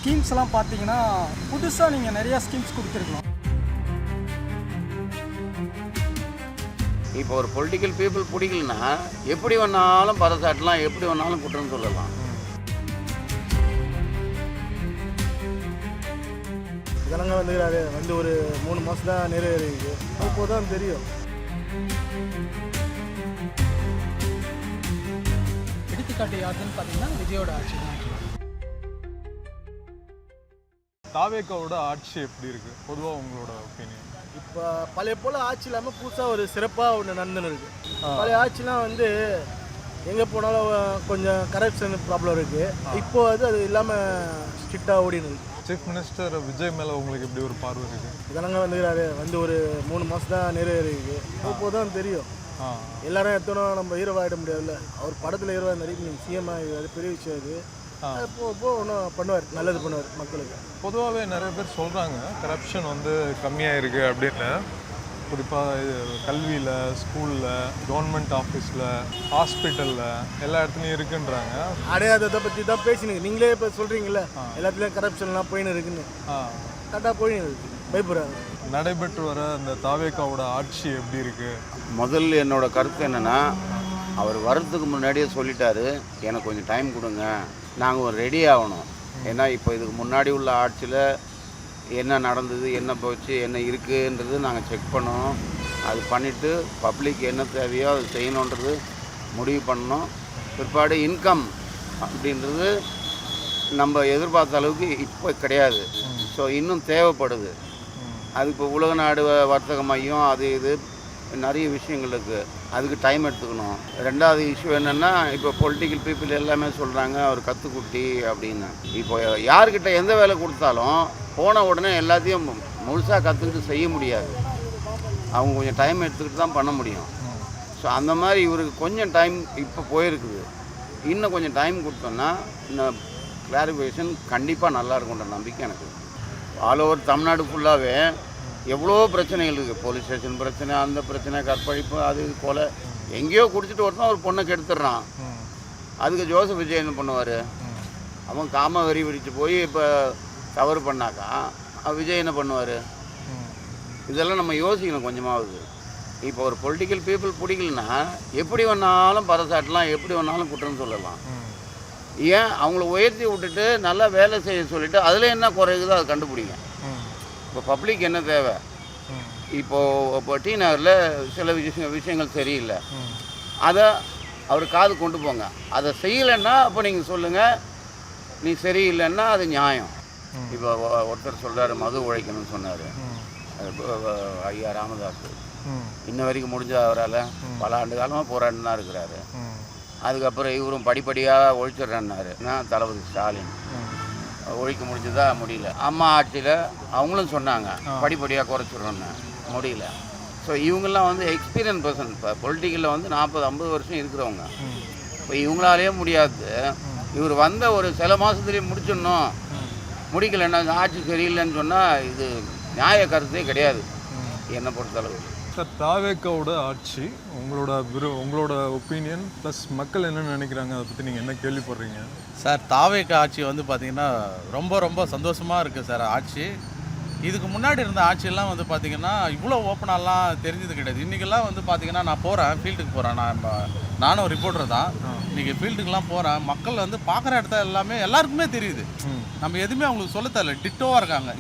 ஸ்கீம்ஸ்லாம் பார்த்தீங்கன்னா புதுசாக நீங்கள் நிறையா ஸ்கீம்ஸ் கொடுத்துருக்கலாம். இப்போ ஒரு பொலிட்டிக்கல் பீப்புள் பிடிக்கலன்னா எப்படி வேணாலும் பரசாட்டலாம், எப்படி வேணாலும் குற்றம் சொல்லலாம். ஜனங்க வந்து ஒரு 3 மாதம் தான் நிறைவேறிருக்கு. அப்போ தான் தெரியும். எடுத்துக்காட்டு யாருன்னு பார்த்தீங்கன்னா விஜயோட ஆட்சி தான். தாவேக்காவோட ஆட்சி எப்படி இருக்குது பொதுவாக உங்களோட ஒப்பீனியன்? இப்போ பழைய போல் ஆட்சி இல்லாமல் புதுசாக ஒரு சிறப்பாக ஒன்று நடந்துன்னு இருக்குது. பழைய ஆட்சிலாம் வந்து எங்கே போனாலும் கொஞ்சம் கரப்ஷன் ப்ராப்ளம் இருக்குது. இப்போ அது இல்லாமல் ஸ்ட்ரிக்டாக ஓடினு இருக்குது. சீஃப் மினிஸ்டர் விஜய் மேலே உங்களுக்கு எப்படி ஒரு பார்வை இருக்குது? ஜனங்க வந்து ஒரு 3 மாதம் தான் நிறைவேறிருக்கு. அப்போ தான் தெரியும். எல்லாரும் எத்தனும் நம்ம ஹீரோவாகிட முடியாதுல்ல. அவர் படத்தில் ஹீரோவாக நடிக்க சிஎம் ஆகிடுவார், பெரிய விஷயம் இது. இப்போ ஒன்றும் பண்ணுவார், நல்லது பண்ணுவார் மக்களுக்கு. பொதுவாகவே நிறைய பேர் சொல்கிறாங்க கரப்ஷன் வந்து கம்மியாக இருக்குது அப்படின்னு. குறிப்பாக கல்வியில், ஸ்கூலில், கவர்மெண்ட் ஆஃபீஸில், ஹாஸ்பிட்டலில் எல்லா இடத்துலையும் இருக்குன்றாங்க. அடையாததை பற்றி தான் பேசினுங்க. நீங்களே இப்போ சொல்கிறீங்களே எல்லாத்துலேயும் கரப்ஷன்லாம் போயின்னு இருக்குன்னு. கரெக்டாக போயின்னு இருக்கு. பயப்படுறாங்க. நடைபெற்று வர அந்த தாவேக்காவோட ஆட்சி எப்படி இருக்குது? முதல்ல என்னோட கருத்து என்னென்னா, அவர் வர்றதுக்கு முன்னாடியே சொல்லிட்டாரு, எனக்கு கொஞ்சம் டைம் கொடுங்க, நாங்கள் ரெடி ஆகணும். ஏன்னா இப்போ இதுக்கு முன்னாடி உள்ள ஆட்சியில் என்ன நடந்தது, என்ன போச்சு, என்ன இருக்குன்றது நாங்கள் செக் பண்ணணும். அது பண்ணிவிட்டு பப்ளிக் என்ன தேவையோ அது செய்யணுன்றது முடிவு பண்ணணும். பிற்பாடு இன்கம் அப்படின்றது நம்ம எதிர்பார்த்த அளவுக்கு இப்போ கிடையாது. ஸோ இன்னும் தேவைப்படுது. அது இப்போ உலக நாடு வர்த்தக மையம் அது இது நிறைய விஷயங்கள் இருக்குது. அதுக்கு டைம் எடுத்துக்கணும். ரெண்டாவது இஷ்யூ என்னென்னா, இப்போ பொலிட்டிக்கல் பீப்புள் எல்லாமே சொல்கிறாங்க அவர் கற்றுக்குட்டி அப்படின்னு. இப்போ யார்கிட்ட எந்த வேலை கொடுத்தாலும் போன உடனே எல்லாத்தையும் முழுசாக கற்றுக்கிட்டு செய்ய முடியாது. அவங்க கொஞ்சம் டைம் எடுத்துக்கிட்டு தான் பண்ண முடியும். ஸோ அந்த மாதிரி இவருக்கு கொஞ்சம் டைம் இப்போ போயிருக்குது. இன்னும் கொஞ்சம் டைம் கொடுத்தோன்னா இன்னும் கிளாரிஃபிகேஷன் கண்டிப்பாக நல்லா இருக்குன்ற நம்பிக்கை எனக்கு. ஆல் ஓவர் தமிழ்நாடு ஃபுல்லாகவே எவ்வளோ பிரச்சனைகள் இருக்குது. போலீஸ் ஸ்டேஷன் பிரச்சனை, அந்த பிரச்சனை, கற்பழிப்பு, அது கொலை. எங்கேயோ குடிச்சிட்டு ஒருத்தன் ஒரு பொண்ணை கெடுத்துடுறான். அதுக்கு ஜோசப் விஜய் என்ன பண்ணுவார்? அவன் காம வெறி வெடிச்சு போய் இப்போ தவறு பண்ணாக்கா விஜய் என்ன பண்ணுவார்? இதெல்லாம் நம்ம யோசிக்கணும் கொஞ்சமாவது. இப்போ ஒரு பொலிட்டிக்கல் பீப்புள் பிடிக்கலன்னா எப்படி வேணாலும் பரசாட்டலாம், எப்படி வேணாலும் குற்றம் சொல்லலாம். ஏன் அவங்கள உயர்த்தி விட்டுட்டு நல்லா வேலை செய்ய சொல்லிவிட்டு அதில் என்ன குறையுதோ அதை கண்டுபிடிங்க. இப்போ பப்ளிக் என்ன தேவை? இப்போ டி நகரில் சில விஷயங்கள் சரியில்லை, அதை அவர் காது கொண்டு போங்க. அதை செய்யலைன்னா அப்போ நீங்கள் சொல்லுங்கள், நீ சரியில்லைன்னா அது நியாயம். இப்போ ஒருத்தர் சொல்கிறார் மது உழைக்கணும்னு சொன்னார் ஐயா ராமதாஸ். இன்ன வரைக்கும் முடிஞ்ச அவரால் பல ஆண்டு காலமாக போராடின்னு தான் இருக்கிறாரு. அதுக்கப்புறம் இவரும் படிப்படியாக ஒழிச்சிட்றேன்னாரு தளபதி ஸ்டாலின். ஒழிக்க முடிஞ்சதா? முடியல. அம்மா ஆட்சியில் அவங்களும் சொன்னாங்க படிப்படியாக குறைச்சிட்றோன்னு, முடியல. ஸோ இவங்கெல்லாம் வந்து எக்ஸ்பீரியன்ஸ் பர்சன். இப்போ பொலிட்டிக்கலில் வந்து 40-50 வருஷம் இருக்கிறவங்க. இப்போ இவங்களாலேயே முடியாது. இவர் வந்த ஒரு சில மாதத்துலேயே முடிச்சிடணும், முடிக்கலைன்னா ஆட்சி சரியில்லைன்னு சொன்னால் இது நியாய கருத்தே கிடையாது என்னை பொறுத்தளவு. சார், தாவேக்காவோட ஆட்சி உங்களோட ஒப்பீனியன் ப்ளஸ் மக்கள் என்ன நினைக்கிறாங்க, அதை பற்றி நீங்கள் என்ன கேள்விப்படுறீங்க? சார், தாவேக்கா ஆட்சி வந்து பார்த்திங்கன்னா ரொம்ப சந்தோஷமாக இருக்குது சார். ஆட்சி இதுக்கு முன்னாடி இருந்த ஆட்சியெல்லாம் வந்து பார்த்திங்கன்னா இவ்வளோ ஓப்பனாலாம் தெரிஞ்சது கிடையாது. இன்றைக்கெல்லாம் வந்து பார்த்திங்கன்னா நான் போகிறேன், ஃபீல்டுக்கு போகிறேன். நானும் ரிப்போர்ட்டர் தான். இன்றைக்கி ஃபீல்டுக்கெலாம் போகிறேன். மக்கள் வந்து பார்க்குற இடத்த எல்லாருக்குமே தெரியுது. நம்ம எதுவுமே அவங்களுக்கு சொல்ல தெரியல, டிட்டோவாக இருக்காங்க.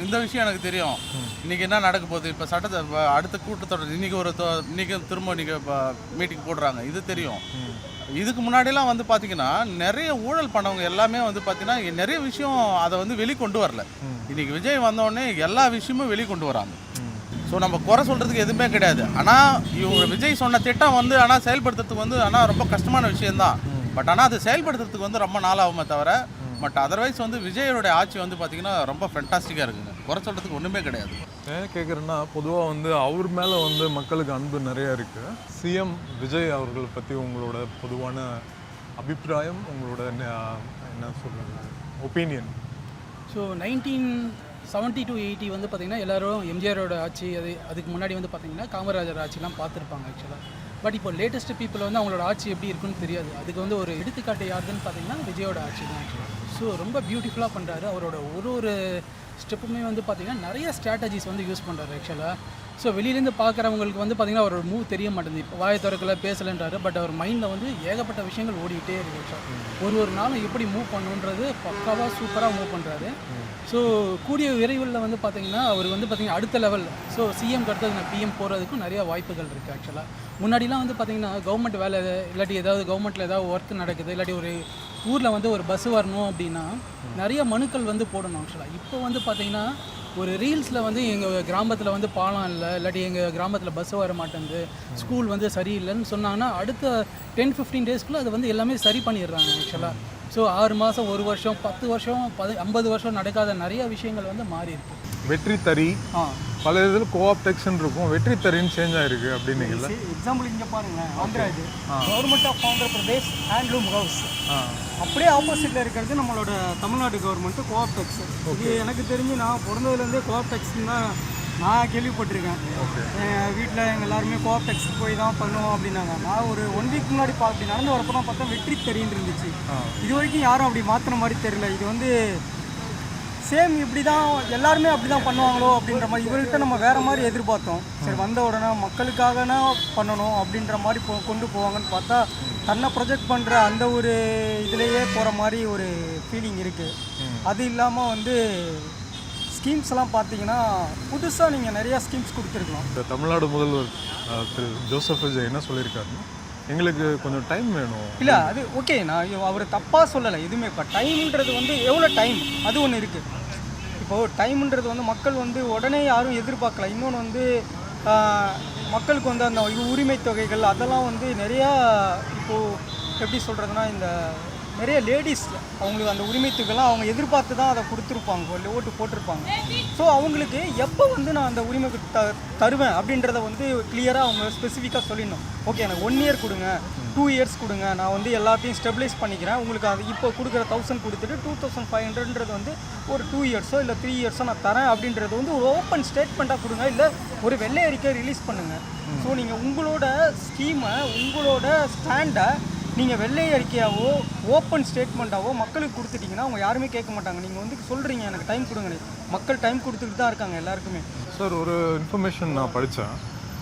இந்த விஷயம் எனக்கு தெரியும். இன்றைக்கி என்ன நடக்க போகுது, இப்போ சட்டத்தை அடுத்த கூட்டத்தொடர் இன்றைக்கி திரும்ப இப்போ மீட்டிங் போடுறாங்க, இது தெரியும். இதுக்கு முன்னாடிலாம் வந்து பார்த்திங்கன்னா நிறைய ஊழல் பண்ணவங்க எல்லாமே வந்து பார்த்திங்கன்னா நிறைய விஷயம் அதை வந்து வெளிக்கொண்டு வரல. இன்றைக்கி விஜய் வந்தோடனே எல்லா விஷயமும் வெளிக்கொண்டு வராங்க. ஸோ நம்ம குறை சொல்கிறதுக்கு எதுவுமே கிடையாது. ஆனால் இவங்க விஜய் சொன்ன திட்டம் வந்து ஆனால் செயல்படுத்துறதுக்கு வந்து ஆனால் ரொம்ப கஷ்டமான விஷயந்தான். பட் ஆனால் அது செயல்படுத்துறதுக்கு வந்து ரொம்ப நாள் ஆகுமே தவிர, பட் அதர்வைஸ் வந்து விஜயோடைய ஆட்சி வந்து பார்த்திங்கன்னா ரொம்ப ஃபென்டாஸ்டிக்காக இருக்குங்க. குறை சொல்கிறதுக்கு ஒன்றுமே கிடையாது. ஏன் கேட்குறேன்னா, பொதுவாக வந்து அவர் மேலே வந்து மக்களுக்கு அன்பு நிறையா இருக்குது. சிஎம் விஜய் அவர்களை பற்றி உங்களோட பொதுவான அபிப்பிராயம், உங்களோட என்ன சொல்கிறது ஒப்பீனியன்? ஸோ 1970 to 80 வந்து பார்த்திங்கன்னா எல்லோரும் எம்ஜிஆரோட ஆட்சி, அதுக்கு முன்னாடி வந்து பார்த்திங்கன்னா காமராஜர் ஆட்சிலாம் பார்த்துருப்பாங்க. ஆக்சுவலாக பட் இப்போ லேட்டஸ்ட் பீப்புள் வந்து அவங்களோட ஆட்சி எப்படி இருக்குன்னு தெரியாது. அதுக்கு வந்து ஒரு எடுத்துக்காட்டு யாருதுன்னு பார்த்தீங்கன்னா விஜயோட ஆட்சி தான். ஸோ ரொம்ப பியூட்டிஃபுல்லாக பண்ணுறாரு. அவரோட ஒரு ஸ்டெப்புமே வந்து பார்த்திங்கன்னா நிறைய ஸ்ட்ராட்டஜிஸ் வந்து யூஸ் பண்ணுறாரு ஆக்சுவலாக. ஸோ வெளியிலேருந்து பார்க்குறவங்களுக்கு வந்து பார்த்திங்கன்னா அவரோட மூவ் தெரிய மாட்டேங்குது. இப்போ வாயை திறக்கல பேசலைன்றாரு, பட் அவர் மைண்டில் வந்து ஏகப்பட்ட விஷயங்கள் ஓடிக்கிட்டே இருக்கு. ஒரு நாளும் எப்படி மூவ் பண்ணுன்றது பக்காவாக சூப்பராக மூவ் பண்ணுறாரு. ஸோ கூடிய விரைவில் வந்து பார்த்திங்கன்னா அவர் வந்து பார்த்திங்கன்னா அடுத்த லெவல், ஸோ சிஎம்க்கு அடுத்தது நான் பிஎம் போகிறதுக்கும் நிறைய வாய்ப்புகள் இருக்குது ஆக்சுவலாக. முன்னாடிலாம் வந்து பார்த்திங்கன்னா கவர்மெண்ட் வேலை இல்லாட்டி ஏதாவது கவர்மெண்ட்டில் ஏதாவது ஒர்க் நடக்குது, இல்லாட்டி ஒரு ஊரில் வந்து ஒரு பஸ் வரணும் அப்படின்னா நிறைய மனுக்கள் வந்து போடணும் ஆக்சுவலாக. இப்போ வந்து பார்த்திங்கன்னா ஒரு ரீல்ஸில் வந்து எங்கள் கிராமத்தில் வந்து பாலம் இல்லை, இல்லாட்டி எங்கள் கிராமத்தில் பஸ் வர மாட்டேங்குது, ஸ்கூல் வந்து சரியில்லைன்னு சொன்னாங்கன்னா அடுத்த 10-15 டேஸ்க்குள்ளே அது வந்து எல்லாமே சரி பண்ணிடுறாங்க ஆக்சுவலாக. ஸோ 6 மாதம், 1 வருஷம், 10 வருஷம், 50 வருஷம் நடக்காத நிறைய விஷயங்கள் வந்து மாறி இருக்கு. வெற்றி தறி பல இதில் கோஆப்டெக்ஷன் இருக்கும், வெற்றி தறின்னு சேஞ்ச் ஆயிருக்கு அப்படின்னு எக்ஸாம்பிள் இங்கே பாருங்களேன், ஆந்திரா இது government of Andhra Pradesh handloom house, அப்படியே ஆப்போசிட்டில் இருக்கிறது நம்மளோட தமிழ்நாடு கவர்மெண்ட்டு கோஆப்டெக்ஸ். இது எனக்கு தெரிஞ்சு நான் பிறந்ததுலேருந்தே கோஆப்டெக்ஸ்ன்னு தான் நான் கேள்விப்பட்டிருக்கேன். எங்கள் வீட்டில் எங்கள் எல்லாருமே கோஆப்டெக்ஸ் போய் தான் பண்ணுவோம் அப்படின்னாங்க. நான் ஒரு 1 வீக் முன்னாடி அப்படி நடந்து வரப்போ தான் பார்த்தா வெற்றி தறின்னு இருந்துச்சு. இது வரைக்கும் யாரும் அப்படி மாற்றின மாதிரி தெரியல. இது வந்து சேம் இப்படி தான் எல்லாருமே அப்படி தான் பண்ணுவாங்களோ அப்படின்ற மாதிரி இவர்கிட்ட நம்ம வேறு மாதிரி எதிர்பார்த்தோம். சரி வந்த உடனே மக்களுக்காகனா பண்ணணும் அப்படின்ற மாதிரி கொண்டு போவாங்கன்னு பார்த்தா தன்னை ப்ரொஜெக்ட் பண்ணுற அந்த ஒரு இதுலேயே போகிற மாதிரி ஒரு ஃபீலிங் இருக்குது. அது இல்லாமல் வந்து ஸ்கீம்ஸ் எல்லாம் பார்த்தீங்கன்னா புதுசாக நீங்கள் நிறையா ஸ்கீம்ஸ் கொடுத்துருக்கலாம். இந்த தமிழ்நாடு முதல்வர் திரு ஜோசப் விஜய் என்ன சொல்லியிருக்காருன்னா, எங்களுக்கு கொஞ்சம் டைம் வேணும். இல்லை அது ஓகே, நான் அவர் தப்பாக சொல்லலை எதுவுமே. இப்போ டைம்ன்றது வந்து எவ்வளோ டைம் அது ஒன்று இருக்குது. இப்போது டைம்ன்றது வந்து மக்கள் வந்து உடனே யாரும் எதிர்பார்க்கல. இன்னொன்று வந்து மக்களுக்கு வந்து அந்த உரிமை தொகைகள் அதெல்லாம் வந்து நிறையா இப்போது எப்படி சொல்கிறதுனா, இந்த நிறைய லேடிஸ் அவங்களுக்கு அந்த உரிமை தொகைலாம் அவங்க எதிர்பார்த்து தான் அதை கொடுத்துருப்பாங்க, இல்லை ஓட்டு போட்டிருப்பாங்க. ஸோ அவங்களுக்கு எப்போ வந்து நான் அந்த உரிமை தருவேன் அப்படின்றத வந்து கிளியராக அவங்க ஸ்பெசிஃபிக்காக சொல்லிடணும். ஓகே எனக்கு 1 இயர் கொடுங்க, 2 இயர்ஸ் கொடுங்க, நான் வந்து எல்லாத்தையும் ஸ்டெபிலைஸ் பண்ணிக்கிறேன், உங்களுக்கு அது இப்போ கொடுக்குற 1000 கொடுத்துட்டு 2500ன்றது வந்து ஒரு 2 இயர்ஸோ இல்லை 3 இயர்ஸோ நான் தரேன் அப்படின்றது வந்து ஒரு ஓப்பன் ஸ்டேட்மெண்ட்டாக கொடுங்க, இல்லை ஒரு வெள்ளை அறிக்கை ரிலீஸ் பண்ணுங்கள். ஸோ நீங்கள் உங்களோட ஸ்கீமை, உங்களோட ஸ்டாண்டை நீங்கள் வெள்ளை அறிக்கையாவோ ஓப்பன் ஸ்டேட்மெண்ட்டாவோ மக்களுக்கு கொடுத்துட்டிங்கன்னா அவங்க யாருமே கேட்க மாட்டாங்க. நீங்கள் வந்து சொல்கிறீங்க எனக்கு டைம் கொடுங்க, மக்கள் டைம் கொடுத்துட்டு தான் இருக்காங்க எல்லாருக்குமே. சார் ஒரு இன்ஃபர்மேஷன் நான் படித்தேன்.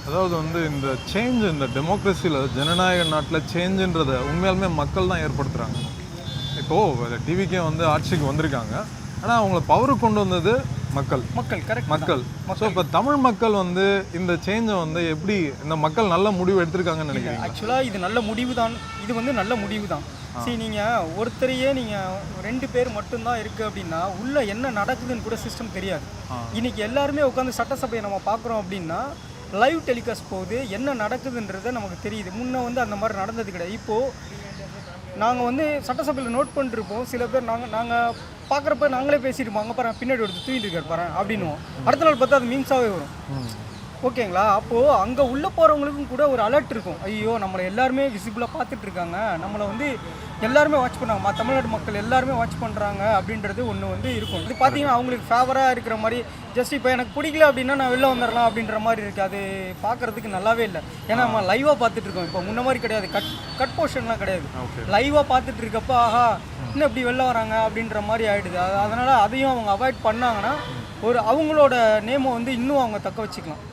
அதாவது வந்து இந்த சேஞ்ச், இந்த டெமோக்ரஸியில் ஜனநாயக நாட்டில் சேஞ்சுன்றதை உண்மையாலுமே மக்கள் தான் ஏற்படுத்துகிறாங்க. இப்போது டிவிக்கே வந்து ஆட்சிக்கு வந்திருக்காங்க, ஆனால் அவங்கள பவரு கொண்டு வந்தது கரெக்ட் மக்கள். ஸோ இப்போ தமிழ் மக்கள் வந்து இந்த சேஞ்சை வந்து எப்படி இந்த மக்கள் நல்ல முடிவு எடுத்திருக்காங்கன்னு நினைக்கிறீங்க? ஆக்சுவலாக இது நல்ல முடிவு தான். இது வந்து நல்ல முடிவு தான். சரி நீங்கள் ஒருத்தரையே நீங்கள் 2 பேர் மட்டும்தான் இருக்குது அப்படின்னா உள்ளே என்ன நடக்குதுன்னு கூட சிஸ்டம் தெரியாது. இன்றைக்கி எல்லாருமே உட்காந்து சட்டசபையை நம்ம பார்க்குறோம் அப்படின்னா லைவ் டெலிகாஸ்ட் போகுது, என்ன நடக்குதுன்றது நமக்கு தெரியுது. முன்னே வந்து அந்த மாதிரி நடந்தது கிடையாது. இப்போது நாங்கள் வந்து சட்டசபையில் நோட் பண்ணிருப்போம், சில பேர் நாங்கள் பார்க்குறப்ப நாங்களே பேசியிருப்போம், அங்கே பாரு பின்னாடி எடுத்து தூக்கிட்டு இருக்காரு பாரு அப்படின்னுவோம். அடுத்த நாள் பார்த்தா அது மீம்ஸாகவே வரும். ஓகேங்களா? அப்போது அங்கே உள்ளே போகிறவங்களுக்கும் கூட ஒரு அலர்ட் இருக்கும். ஐயோ நம்மளை எல்லாருமே விசிபிளாக பார்த்துட்ருக்காங்க, நம்மளை வந்து எல்லாருமே வாட்ச் பண்ணாங்க, தமிழ்நாடு மக்கள் எல்லாருமே வாட்ச் பண்ணுறாங்க அப்படின்றது ஒன்று வந்து இருக்கும். இது பார்த்தீங்கன்னா அவங்களுக்கு ஃபேவராக இருக்கிற மாதிரி ஜஸ்ட் இப்போ எனக்கு பிடிக்கல அப்படின்னா நான் வெளில வந்துடலாம் அப்படின்ற மாதிரி இருக்குது. அது பார்க்குறதுக்கு நல்லாவே இல்லை. ஏன்னா நம்ம லைவாக பார்த்துட்ருக்கோம். இப்போ முன்ன மாதிரி கிடையாது, கட் போர்ஷன்லாம் கிடையாது. லைவாக பார்த்துட்டு இருக்கப்போ ஆஹா இன்னும் இப்படி வெளில வராங்க அப்படின்ற மாதிரி ஆகிடுது. அதனால் அதையும் அவங்க அவாய்ட் பண்ணாங்கன்னா ஒரு அவங்களோட நேமை வந்து இன்னும் அவங்க தக்க வச்சுக்கலாம்.